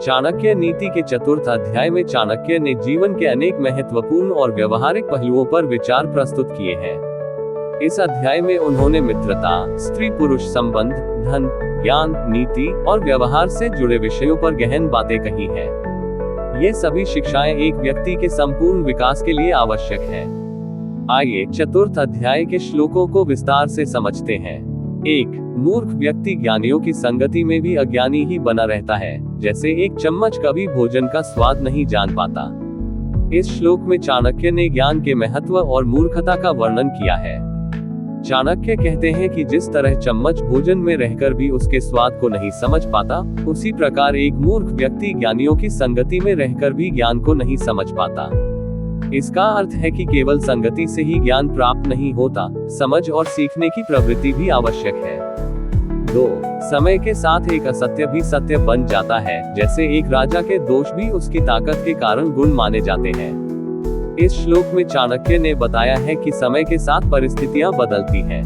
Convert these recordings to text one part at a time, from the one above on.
चाणक्य नीति के चतुर्थ अध्याय में चाणक्य ने जीवन के अनेक महत्वपूर्ण और व्यवहारिक पहलुओं पर विचार प्रस्तुत किए हैं। इस अध्याय में उन्होंने मित्रता, स्त्री पुरुष संबंध, धन, ज्ञान, नीति और व्यवहार से जुड़े विषयों पर गहन बातें कही हैं। ये सभी शिक्षाएं एक व्यक्ति के संपूर्ण विकास के लिए आवश्यक हैं। आइए चतुर्थ अध्याय के श्लोकों को विस्तार से समझते हैं। 1. मूर्ख व्यक्ति ज्ञानियों की संगति में भी अज्ञानी ही बना रहता है, जैसे एक चम्मच कभी भोजन का स्वाद नहीं जान पाता। इस श्लोक में चाणक्य ने ज्ञान के महत्व और मूर्खता का वर्णन किया है। चाणक्य कहते हैं कि जिस तरह चम्मच भोजन में रहकर भी उसके स्वाद को नहीं समझ पाता, उसी प्रकार एक मूर्ख व्यक्ति ज्ञानियों की संगति में रहकर भी ज्ञान को नहीं समझ पाता। इसका अर्थ है कि केवल संगति से ही ज्ञान प्राप्त नहीं होता, समझ और सीखने की प्रवृत्ति भी आवश्यक है। 2. समय के साथ एक असत्य भी सत्य बन जाता है, जैसे एक राजा के दोष भी उसकी ताकत के कारण गुण माने जाते हैं। इस श्लोक में चाणक्य ने बताया है कि समय के साथ परिस्थितियां बदलती हैं।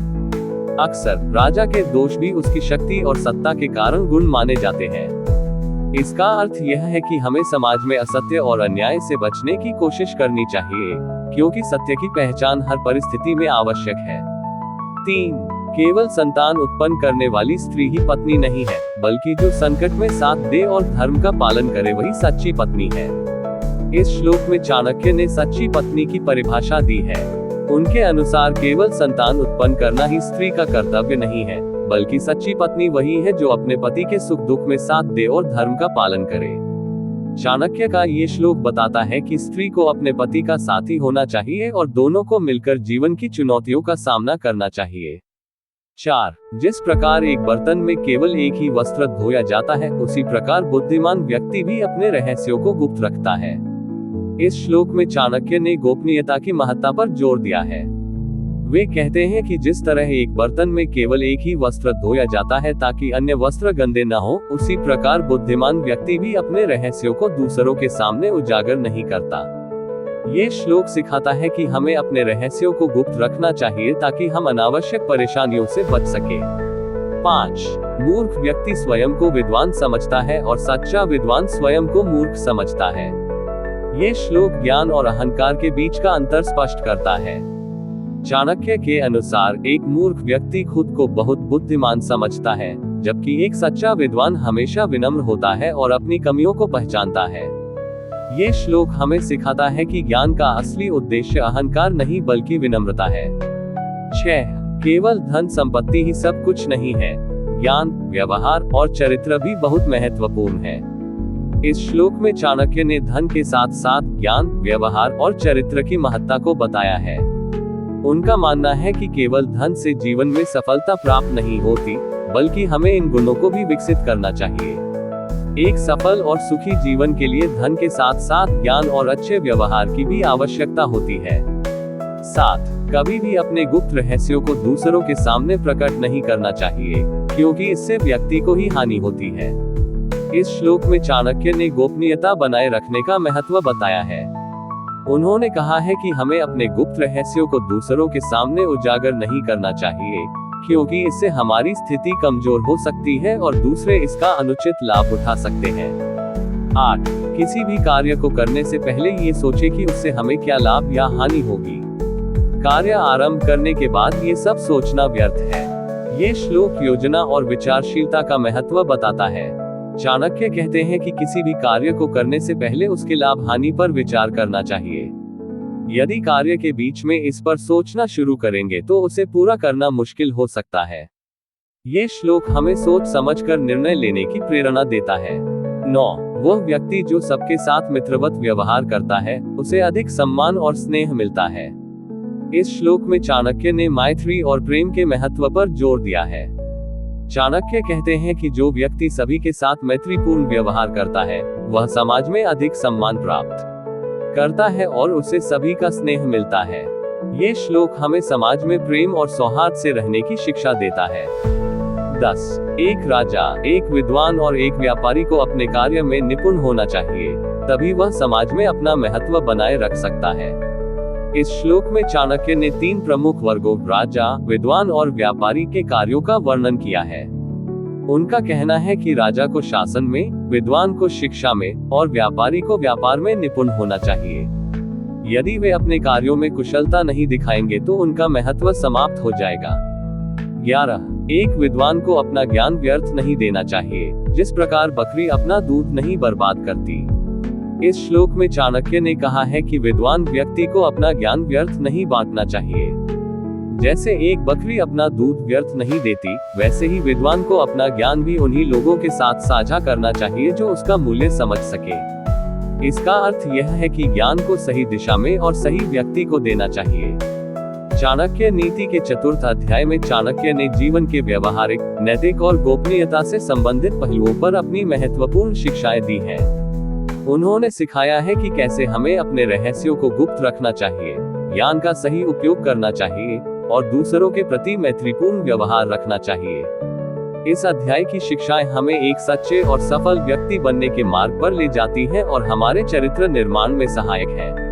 अक्सर राजा के दोष भी उसकी शक्ति और सत्ता के कारण गुण माने जाते हैं। इसका अर्थ यह है कि हमें समाज में असत्य और अन्याय से बचने की कोशिश करनी चाहिए, क्योंकि सत्य की पहचान हर परिस्थिति में आवश्यक है। 3. केवल संतान उत्पन्न करने वाली स्त्री ही पत्नी नहीं है, बल्कि जो संकट में साथ दे और धर्म का पालन करे वही सच्ची पत्नी है। इस श्लोक में चाणक्य ने सच्ची पत्नी की परिभाषा दी है। उनके अनुसार केवल संतान उत्पन्न करना ही स्त्री का कर्तव्य नहीं है, बल्कि सच्ची पत्नी वही है जो अपने पति के सुख दुख में साथ दे और धर्म का पालन करे। चाणक्य का ये श्लोक बताता है कि स्त्री को अपने पति का साथी होना चाहिए और दोनों को मिलकर जीवन की चुनौतियों का सामना करना चाहिए। 4. जिस प्रकार एक बर्तन में केवल एक ही वस्त्र धोया जाता है, उसी प्रकार बुद्धिमान व्यक्ति भी अपने रहस्यों को गुप्त रखता है। इस श्लोक में चाणक्य ने गोपनीयता की महत्ता पर जोर दिया है। वे कहते हैं कि जिस तरह एक बर्तन में केवल एक ही वस्त्र धोया जाता है ताकि अन्य वस्त्र गंदे न हो, उसी प्रकार बुद्धिमान व्यक्ति भी अपने रहस्यों को दूसरों के सामने उजागर नहीं करता। ये श्लोक सिखाता है कि हमें अपने रहस्यों को गुप्त रखना चाहिए ताकि हम अनावश्यक परेशानियों से बच सके। 5. मूर्ख व्यक्ति स्वयं को विद्वान समझता है और सच्चा विद्वान स्वयं को मूर्ख समझता है। ये श्लोक ज्ञान और अहंकार के बीच का अंतर स्पष्ट करता है। चाणक्य के अनुसार एक मूर्ख व्यक्ति खुद को बहुत बुद्धिमान समझता है, जबकि एक सच्चा विद्वान हमेशा विनम्र होता है और अपनी कमियों को पहचानता है। ये श्लोक हमें सिखाता है कि ज्ञान का असली उद्देश्य अहंकार नहीं बल्कि विनम्रता है। 6. केवल धन संपत्ति ही सब कुछ नहीं है, ज्ञान, व्यवहार और चरित्र भी बहुत महत्वपूर्ण है। इस श्लोक में चाणक्य ने धन के साथ साथ ज्ञान, व्यवहार और चरित्र की महत्ता को बताया है। उनका मानना है कि केवल धन से जीवन में सफलता प्राप्त नहीं होती, बल्कि हमें इन गुणों को भी विकसित करना चाहिए। एक सफल और सुखी जीवन के लिए धन के साथ साथ ज्ञान और अच्छे व्यवहार की भी आवश्यकता होती है। 7. कभी भी अपने गुप्त रहस्यों को दूसरों के सामने प्रकट नहीं करना चाहिए, क्योंकि इससे व्यक्ति को ही हानि होती है। इस श्लोक में चाणक्य ने गोपनीयता बनाए रखने का महत्व बताया है। उन्होंने कहा है कि हमें अपने गुप्त रहस्यों को दूसरों के सामने उजागर नहीं करना चाहिए, क्योंकि इससे हमारी स्थिति कमजोर हो सकती है और दूसरे इसका अनुचित लाभ उठा सकते हैं। 8. किसी भी कार्य को करने से पहले ये सोचे कि उससे हमें क्या लाभ या हानि होगी। कार्य आरंभ करने के बाद ये सब सोचना व्यर्थ है। ये श्लोक योजना और विचारशीलता का महत्व बताता है। चाणक्य कहते हैं कि किसी भी कार्य को करने से पहले उसके लाभ हानि पर विचार करना चाहिए। यदि कार्य के बीच में इस पर सोचना शुरू करेंगे तो उसे पूरा करना मुश्किल हो सकता है। ये श्लोक हमें सोच समझकर निर्णय लेने की प्रेरणा देता है। 9. वह व्यक्ति जो सबके साथ मित्रवत व्यवहार करता है, उसे अधिक सम्मान और स्नेह मिलता है। इस श्लोक में चाणक्य ने मैत्री और प्रेम के महत्व पर जोर दिया है। चाणक्य कहते हैं कि जो व्यक्ति सभी के साथ मैत्रीपूर्ण व्यवहार करता है, वह समाज में अधिक सम्मान प्राप्त करता है और उसे सभी का स्नेह मिलता है। ये श्लोक हमें समाज में प्रेम और सौहार्द से रहने की शिक्षा देता है। 10. एक राजा, एक विद्वान और एक व्यापारी को अपने कार्य में निपुण होना चाहिए, तभी वह समाज में अपना महत्व बनाए रख सकता है। इस श्लोक में चाणक्य ने 3 प्रमुख वर्गों राजा, विद्वान और व्यापारी के कार्यों का वर्णन किया है। उनका कहना है कि राजा को शासन में, विद्वान को शिक्षा में और व्यापारी को व्यापार में निपुण होना चाहिए। यदि वे अपने कार्यों में कुशलता नहीं दिखाएंगे तो उनका महत्व समाप्त हो जाएगा। 11. एक विद्वान को अपना ज्ञान व्यर्थ नहीं देना चाहिए, जिस प्रकार बकरी अपना दूध नहीं बर्बाद करती। इस श्लोक में चाणक्य ने कहा है कि विद्वान व्यक्ति को अपना ज्ञान व्यर्थ नहीं बांटना चाहिए। जैसे एक बकरी अपना दूध व्यर्थ नहीं देती, वैसे ही विद्वान को अपना ज्ञान भी उन्हीं लोगों के साथ साझा करना चाहिए जो उसका मूल्य समझ सके। इसका अर्थ यह है कि ज्ञान को सही दिशा में और सही व्यक्ति को देना चाहिए। चाणक्य नीति के 4th अध्याय में चाणक्य ने जीवन के व्यवहारिक, नैतिक और गोपनीयता से संबंधित पहलुओं पर अपनी महत्वपूर्ण शिक्षाएं दी हैं। उन्होंने सिखाया है कि कैसे हमें अपने रहस्यों को गुप्त रखना चाहिए, ज्ञान का सही उपयोग करना चाहिए और दूसरों के प्रति मैत्रीपूर्ण व्यवहार रखना चाहिए। इस अध्याय की शिक्षाएं हमें एक सच्चे और सफल व्यक्ति बनने के मार्ग पर ले जाती हैं और हमारे चरित्र निर्माण में सहायक है।